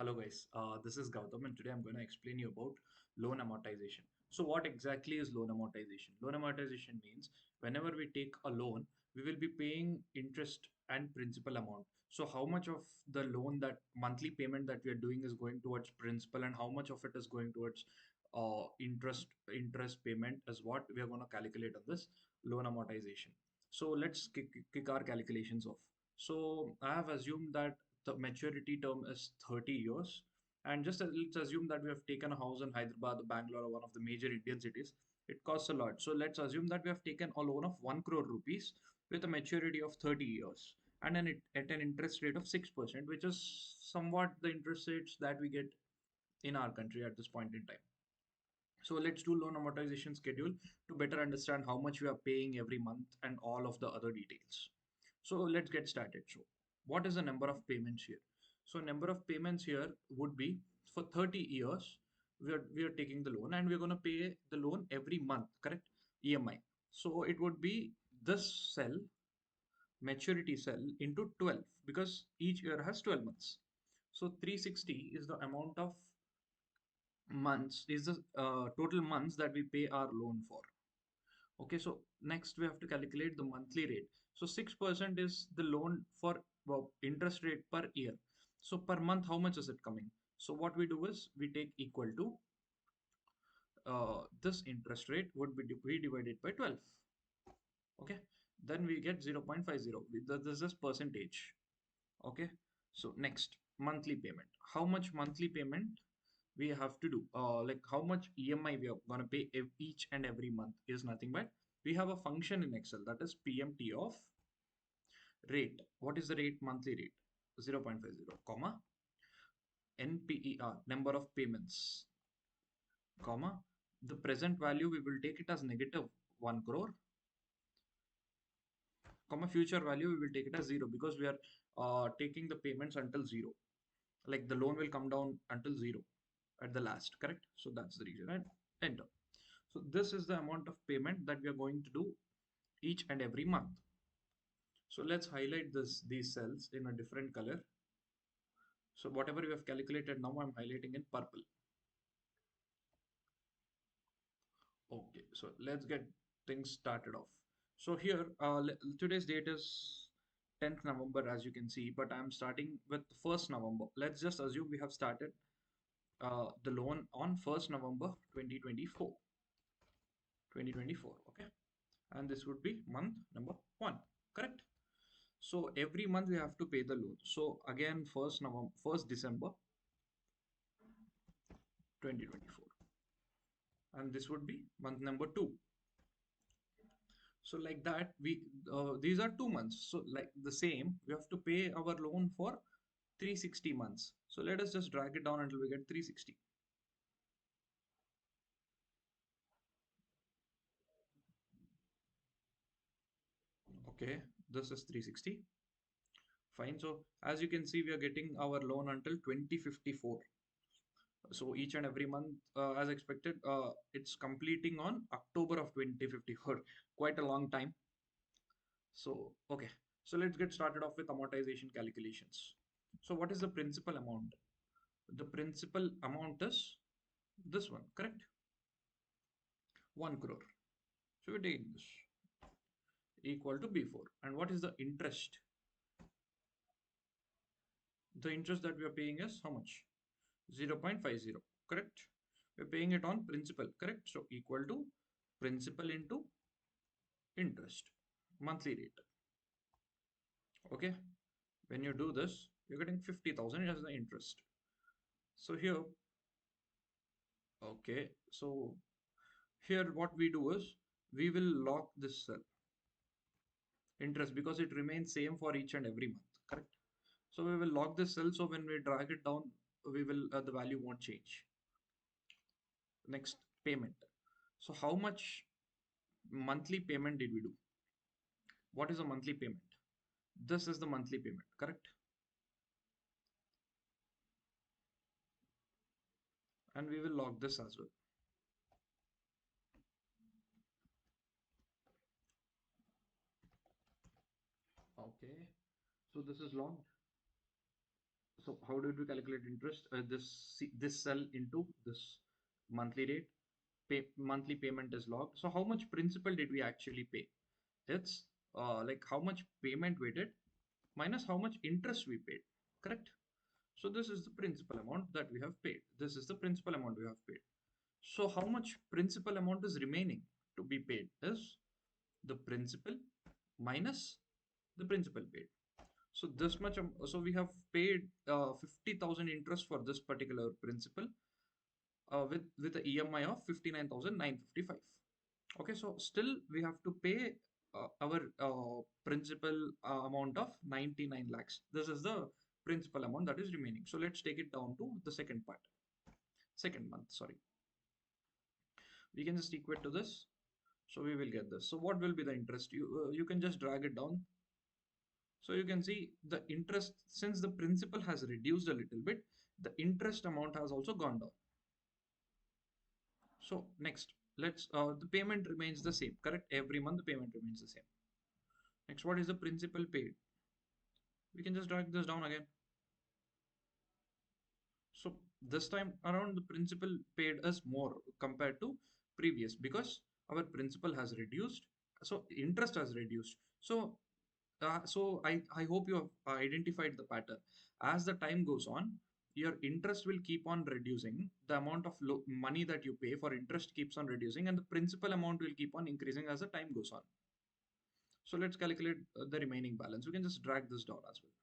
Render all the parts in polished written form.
Hello guys, this is Gautam and today I'm going to explain you about loan amortization. So what exactly is loan amortization? Loan amortization means whenever we take a loan, we will be paying interest and principal amount. So how much of the loan, that monthly payment that we are doing, is going towards principal and how much of it is going towards interest payment is what we are going to calculate on this loan amortization. So let's kick our calculations off. So I have assumed that the maturity term is 30 years. And just let's assume that we have taken a house in Hyderabad, Bangalore, or one of the major Indian cities. It costs a lot. So let's assume that we have taken a loan of 1 crore rupees with a maturity of 30 years and at an interest rate of 6%, which is somewhat the interest rates that we get in our country at this point in time. So let's do loan amortization schedule to better understand how much we are paying every month and all of the other details. So let's get started. So what is the number of payments here? So number of payments here would be for 30 years, we are taking the loan and we're going to pay the loan every month, correct? EMI. So it would be this cell, maturity cell, into 12 because each year has 12 months. So 360 is the amount of months, is the total months that we pay our loan for. Okay, so next we have to calculate the monthly rate. So 6% is the loan for, well, interest rate per year. So per month, how much is it coming? So what we do is we take equal to this interest rate would be divided by 12. Okay, then we get 0.50. This is percentage. Okay, so next, monthly payment. How much monthly payment we have to do? Like how much EMI we are gonna pay each and every month is nothing but we have a function in Excel, that is PMT of rate. What is the rate? Monthly rate 0.50, comma NPER, number of payments, comma the present value we will take it as negative 1 crore, comma future value we will take it as 0 because we are taking the payments until 0. Like the loan will come down until 0 at the last, correct? So that's the reason, and enter. So this is the amount of payment that we are going to do each and every month. So let's highlight these cells in a different color. So whatever we have calculated now, I'm highlighting in purple. Okay, so let's get things started off. So here, today's date is 10th November, as you can see, but I'm starting with 1st November. Let's just assume we have started the loan on 1st November 2024. 2024, okay? And this would be month number 1, correct? So every month we have to pay the loan. So again, 1st December 2024, and this would be month number 2. So like that, we these are 2 months. So like the same, we have to pay our loan for 360 months. So let us just drag it down until we get 360. Okay, this is 360. Fine. So as you can see, we are getting our loan until 2054. So each and every month, as expected, it's completing on October of 2054. Quite a long time. So, okay. So let's get started off with amortization calculations. So what is the principal amount? The principal amount is this one, correct? 1 crore. So we're taking this equal to B4. And what is the interest? The interest that we are paying is how much? 0.50, correct? We're paying it on principal, correct? So equal to principal into interest, monthly rate. Okay, when you do this, you're getting 50,000 as the interest. So here, okay, so here what we do is we will lock this cell interest because it remains same for each and every month, correct? So we will lock this cell, so when we drag it down, we will the value won't change. Next, payment. So how much monthly payment did we do? What is a monthly payment? This is the monthly payment, correct? And we will log this as well. Okay, so this is logged. So how did we calculate interest? This cell into this monthly rate. Monthly payment is logged. So how much principal did we actually pay? It's like how much payment we did minus how much interest we paid. Correct? So this is the principal amount that we have paid. This is the principal amount we have paid. So how much principal amount is remaining to be paid is the principal minus the principal paid. So this much, so we have paid 50,000 interest for this particular principal with the EMI of 59,955. Okay, so still we have to pay our principal amount of 99 lakhs. This is the principal amount that is remaining. So let's take it down to the second part, second month, sorry. We can just equate to this. So we will get this. So what will be the interest? You can just drag it down. So you can see the interest, since the principal has reduced a little bit, the interest amount has also gone down. So next, the payment remains the same, correct? Every month the payment remains the same. Next, what is the principal paid? We can just drag this down again. So this time around the principal paid us more compared to previous because our principal has reduced. So interest has reduced. So I hope you have identified the pattern. As the time goes on, your interest will keep on reducing. The amount of money that you pay for interest keeps on reducing, and the principal amount will keep on increasing as the time goes on. So let's calculate the remaining balance. We can just drag this down as well.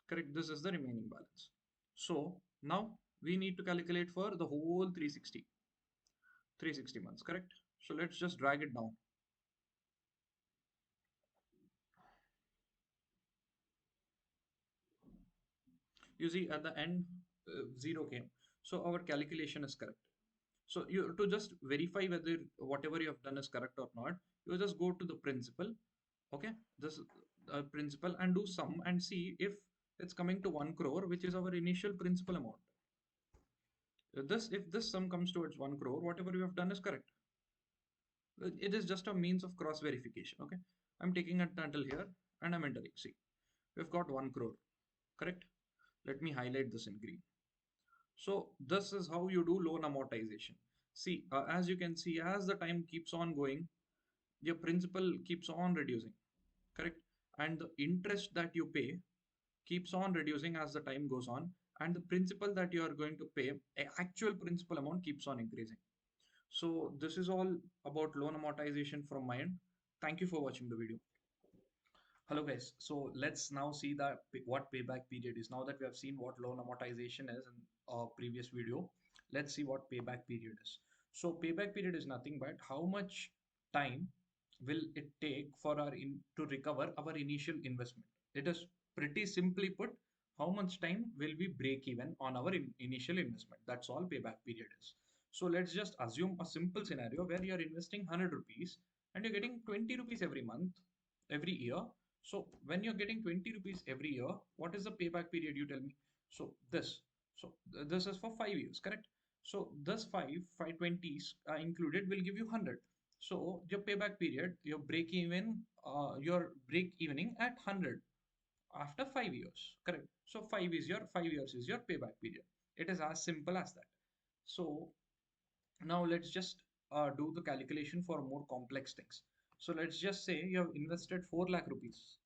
Correct. This is the remaining balance. So now we need to calculate for the whole 360 months. Correct. So let's just drag it down. You see at the end, 0 came. So our calculation is correct. So you to just verify whether whatever you have done is correct or not, you just go to the principal, okay, this principal and do sum and see if it's coming to 1 crore, which is our initial principal amount. This if this sum comes towards 1 crore, whatever you have done is correct. It is just a means of cross verification. Okay, I'm taking a title here and I'm entering. See, we've got 1 crore, correct? Let me highlight this in green. So this is how you do loan amortization. See, as you can see, as the time keeps on going, your principal keeps on reducing, correct? And the interest that you pay keeps on reducing as the time goes on, and the principal that you are going to pay, actual principal amount keeps on increasing. So this is all about loan amortization from my end. Thank you for watching the video. Hello guys, so let's now see what payback period is. Now that we have seen what loan amortization is in our previous video, let's see what payback period is. So payback period is nothing but how much time will it take for to recover our initial investment. It is pretty simply put, how much time will we break even on our initial investment. That's all payback period is. So let's just assume a simple scenario where you're investing 100 rupees and you're getting 20 rupees every month, every year. So when you're getting 20 rupees every year, what is the payback period, you tell me? So this is for 5 years, correct? So this 520s included will give you 100. So your payback period, your break evening at 100 after 5 years, correct? So 5 years is your payback period. It is as simple as that. So now let's just do the calculation for more complex things. So let's just say you have invested 4 lakh rupees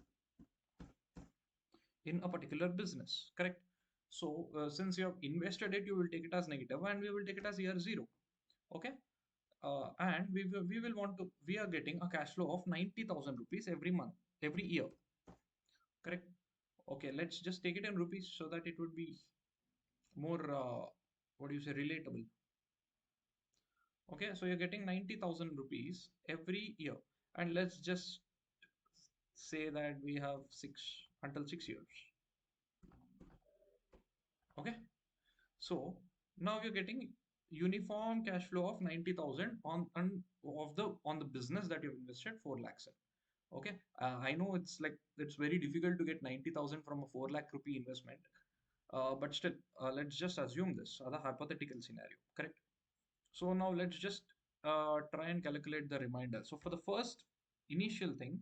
in a particular business, correct? So since you have invested it, you will take it as negative and we will take it as year zero. Okay. And we are getting a cash flow of 90,000 rupees every month, every year, correct? Okay, let's just take it in rupees so that it would be more, what do you say, relatable. Okay, so you're getting 90,000 rupees every year. And let's just say that we have 6 years. Okay, so now you're getting uniform cash flow of 90,000 on the business that you've invested 4 lakhs in. Okay, I know it's very difficult to get 90,000 from a 4 lakh rupee investment, but still, let's just assume this other hypothetical scenario, correct? So now let's just try and calculate the remainder. So for the first initial thing,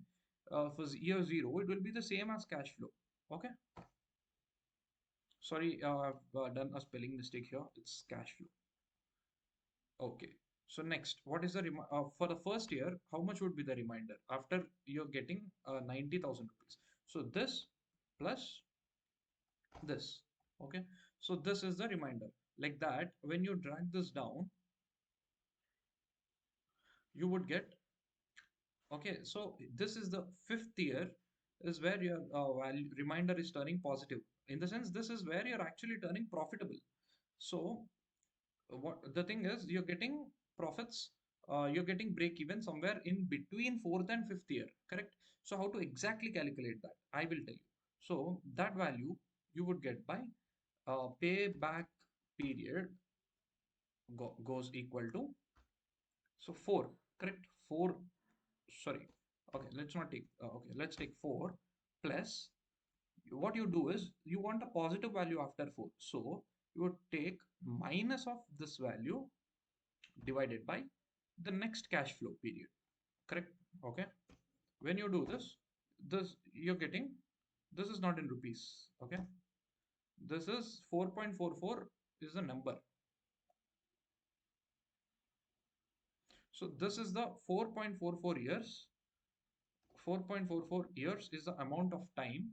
for year zero, it will be the same as cash flow. Okay. Sorry, I've done a spelling mistake here. It's cash flow. Okay. So next, what is the for the first year? How much would be the reminder after you're getting 90,000 rupees? So this plus this. Okay. So this is the reminder. Like that, when you drag this down, you would get. Okay. So this is the fifth year is where your value reminder is turning positive. In the sense, this is where you're actually turning profitable. So what the thing is, you're getting profits, you're getting break even somewhere in between fourth and fifth year, correct? So how to exactly calculate that, I will tell you. So that value you would get by payback period goes equal to, so 4, correct? 4, sorry, okay, let's not take okay, let's take 4 plus, what you do is you want a positive value after 4, so you would take minus of this value divided by the next cash flow period, correct? Okay, when you do this, you're getting, this is not in rupees, okay, this is 4.44 is the number. So this is the 4.44 years. 4.44 years is the amount of time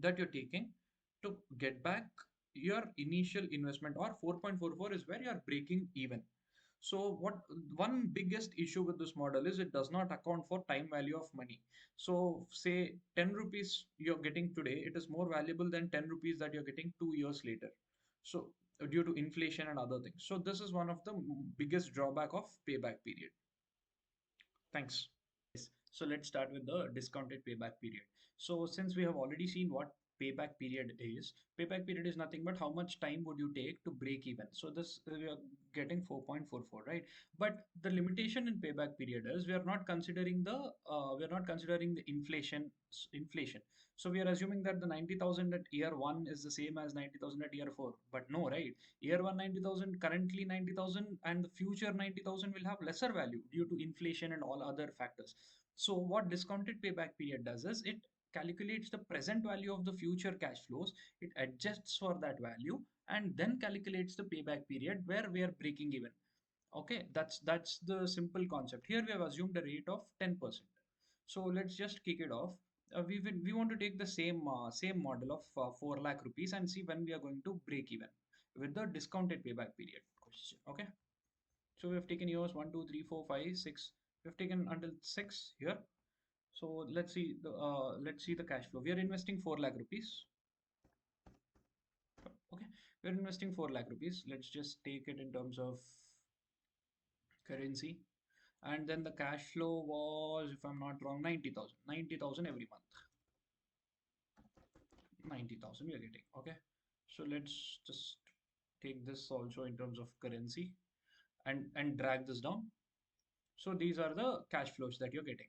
that you're taking to get back your initial investment, or 4.44 is where you're breaking even. So what one biggest issue with this model is it does not account for time value of money. So say 10 rupees you're getting today, it is more valuable than 10 rupees that you're getting 2 years later. So due to inflation and other things. So this is one of the biggest drawback of payback period. Thanks. Yes. So let's start with the discounted payback period. So since we have already seen what payback period is nothing but how much time would you take to break even. So this we are getting 4.44, right? But the limitation in payback period is we are not considering the inflation. So we are assuming that the 90,000 at year one is the same as 90,000 at year four. But no, right? Year one 90,000, currently 90,000, and the future 90,000 will have lesser value due to inflation and all other factors. So what discounted payback period does is it calculates the present value of the future cash flows, it adjusts for that value, and then calculates the payback period where we are breaking even. Okay, that's the simple concept. Here we have assumed a rate of 10%. So let's just kick it off. We want to take the same model of 4 lakh rupees and see when we are going to break even with the discounted payback period question. Okay, so we have taken years 1, 2, 3, 4, 5, 6. We have taken until 6 here. So let's see the cash flow. We are investing 4 lakh rupees. Okay, we are investing 4 lakh rupees. Let's just take it in terms of currency. And then the cash flow was, if I'm not wrong, 90,000. 90,000 every month. 90,000 we are getting. Okay, so let's just take this also in terms of currency and drag this down. So these are the cash flows that you're getting.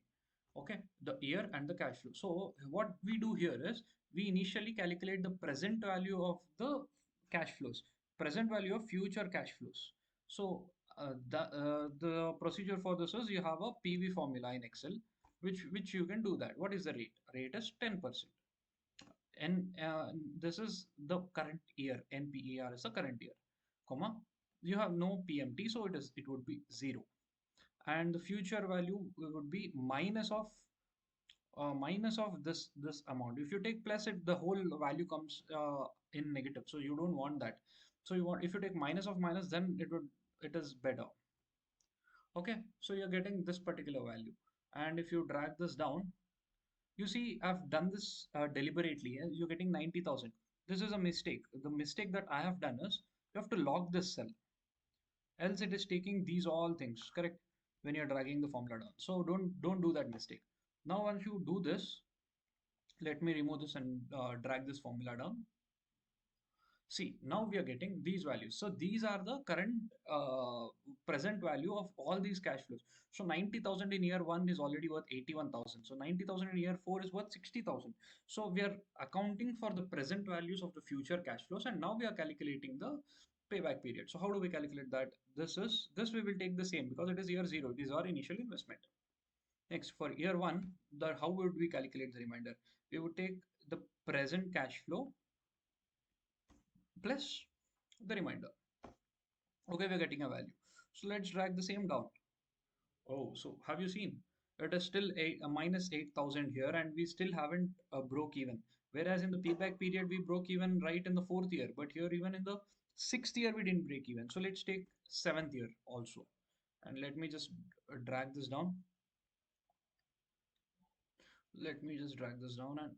Okay, the year and the cash flow. So what we do here is we initially calculate the present value of the cash flows, present value of future cash flows. So the procedure for this is you have a PV formula in Excel, which you can do that. What is the rate? Rate is 10%. And this is the current year. NPER is the current year, comma. You have no PMT, so it would be 0, and the future value would be minus of this amount. If you take plus it, the whole value comes in negative, so you don't want that. So you want, if you take minus of minus, then it is better. Okay, so you're getting this particular value, and if you drag this down, you see I've done this deliberately. You're getting 90,000. This is a mistake. The mistake that I have done is you have to lock this cell, else it is taking these all things, correct, when you're dragging the formula down. So don't do that mistake. Now once you do this, let me remove this and drag this formula down. See, now we are getting these values. So these are the current present value of all these cash flows. So 90,000 in year one is already worth 81,000. So 90,000 in year four is worth 60,000. So we are accounting for the present values of the future cash flows, and now we are calculating the payback period. So how do we calculate that? This we will take the same because it is year zero. It is our initial investment. Next, for year one, the how would we calculate the remainder? We would take the present cash flow plus the remainder. Okay, we're getting a value. So let's drag the same down. Oh, so have you seen? It is still a minus 8,000 here, and we still haven't broke even. Whereas in the payback period, we broke even right in the fourth year, but here even in the sixth year, we didn't break even. So let's take seventh year also. And let me just drag this down. Let me just drag this down and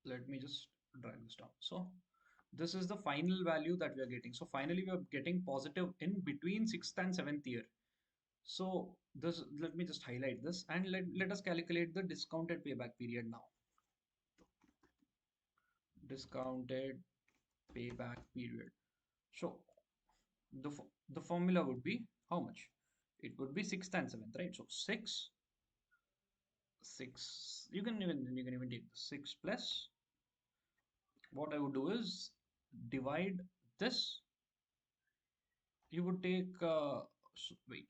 let me just drag this down. So this is the final value that we are getting. So finally, we are getting positive in between sixth and seventh year. So this, let me just highlight this and let us calculate the discounted payback period now. Discounted payback period. So the formula would be how much? It would be sixth and seventh, right? So six. You can even take the six plus. What I would do is divide this. You would take wait.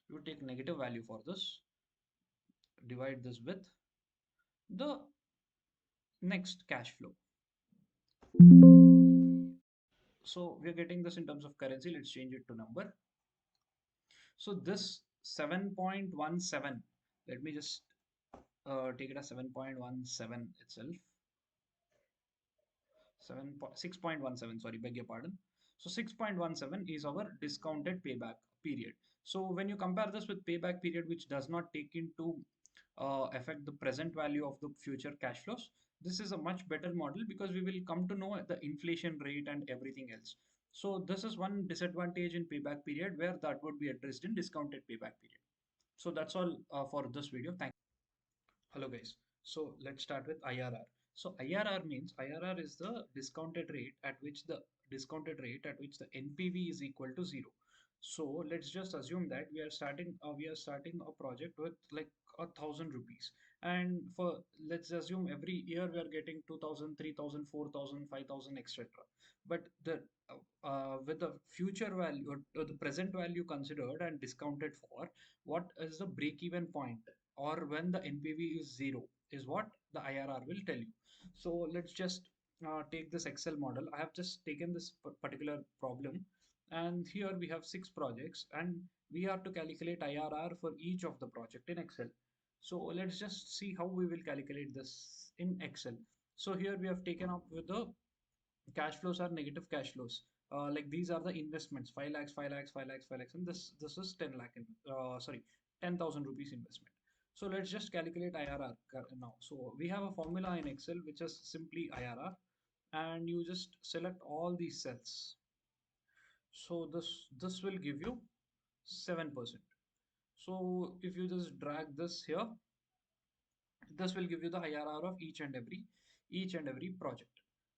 You would take negative value for this. Divide this with the next cash flow. So we are getting this in terms of currency. Let's change it to number. So this 7.17, let me just take it as 7.17 itself. 6.17, sorry, beg your pardon. So 6.17 is our discounted payback period. So when you compare this with payback period, which does not take into affect the present value of the future cash flows, this is a much better model because we will come to know the inflation rate and everything else. So this is one disadvantage in payback period where that would be addressed in discounted payback period. So that's all for this video. Thank you. Hello guys. So let's start with IRR. So IRR means IRR is the discounted rate at which the NPV is equal to zero. So let's just assume that we are starting a project with like 1,000 rupees, and for let's assume every year we are getting 2,000, 3,000, 4,000, 5,000, etc. But the with the future value or the present value considered and discounted for, what is the break even point or when the NPV is zero is what the IRR will tell you. So let's just take this Excel model. I have just taken this particular problem, and here we have six projects, and we have to calculate IRR for each of the project in Excel. So let's just see how we will calculate this in Excel. So here we have taken up with the cash flows are negative cash flows. Like these are the investments, 5 lakhs, 5 lakhs, 5 lakhs, 5 lakhs, and this is 10 lakh, sorry, 10,000 rupees investment. So let's just calculate IRR now. So we have a formula in Excel which is simply IRR, and you just select all these cells. So this will give you 7%. So if you just drag this here, this will give you the IRR of each and every project.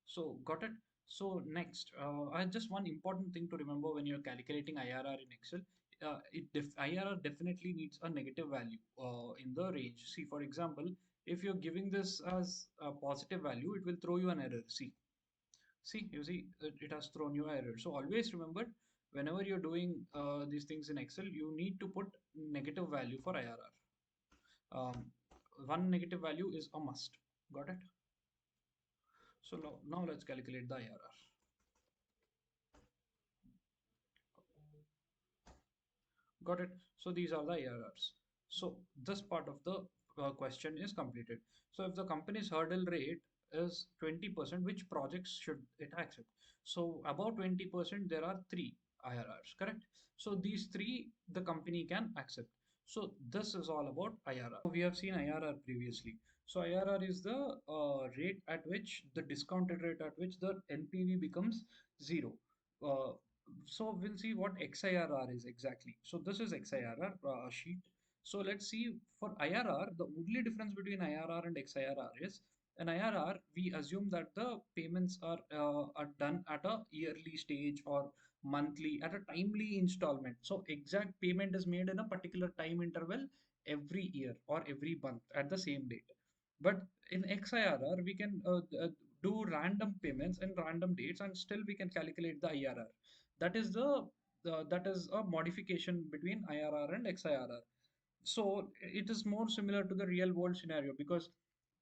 So got it. So next, I just one important thing to remember when you're calculating IRR in Excel. IRR definitely needs a negative value in the range. See, for example, if you're giving this as a positive value, it will throw you an error. You see, it has thrown you an error. So always remember, whenever you're doing these things in Excel, you need to put negative value for IRR. One negative value is a must. Got it? So now let's calculate the IRR. Got it? So these are the IRRs. So this part of the question is completed. So if the company's hurdle rate is 20%, which projects should it accept? So about 20%, there are three IRRs, correct? So these three the company can accept. So this is all about IRR. We have seen IRR previously. So IRR is the rate at which the discounted rate at which the NPV becomes zero. Uh, so we'll see what XIRR is exactly. So this is XIRR sheet. So let's see for IRR, the only difference between IRR and XIRR is in IRR, we assume that the payments are done at a yearly stage or monthly at a timely installment. So exact payment is made in a particular time interval every year or every month at the same date. But in XIRR, we can do random payments and random dates, and still we can calculate the IRR. That is a modification between IRR and XIRR. So it is more similar to the real world scenario because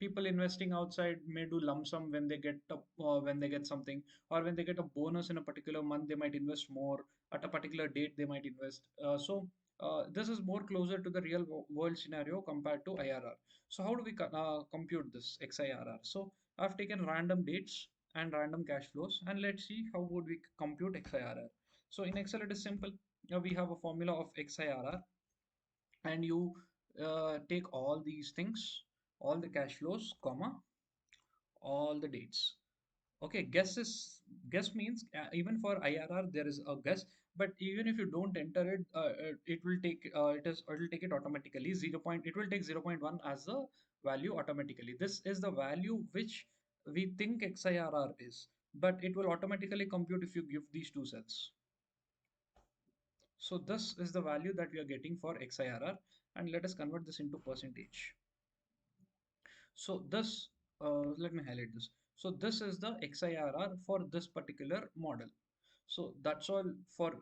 People investing outside may do lump sum when they get when they get something, or when they get a bonus in a particular month, they might invest more. At a particular date, they might invest. This is more closer to the real world scenario compared to IRR. So how do we compute this XIRR? So I've taken random dates and random cash flows, and let's see how would we compute XIRR. So in Excel, it is simple. We have a formula of XIRR, and you take all these things, all the cash flows, comma, all the dates. Okay, guess means even for IRR there is a guess, but even if you don't enter it, it will take it will take it automatically 0. It will take 0.1 as the value automatically. This is the value which we think XIRR is, but it will automatically compute if you give these two cells. So this is the value that we are getting for XIRR, and let us convert this into percentage. So this, let me highlight this. So this is the XIRR for this particular model. So that's all for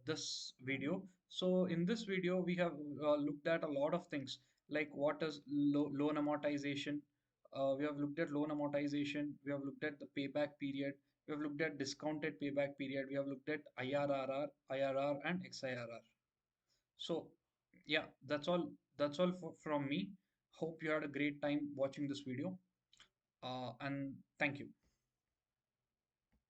this video. So in this video, we have looked at a lot of things, like what is loan amortization. We have looked at loan amortization. We have looked at the payback period. We have looked at discounted payback period. We have looked at IRR, and XIRR. So yeah, that's all. That's all from me. Hope you had a great time watching this video. And thank you.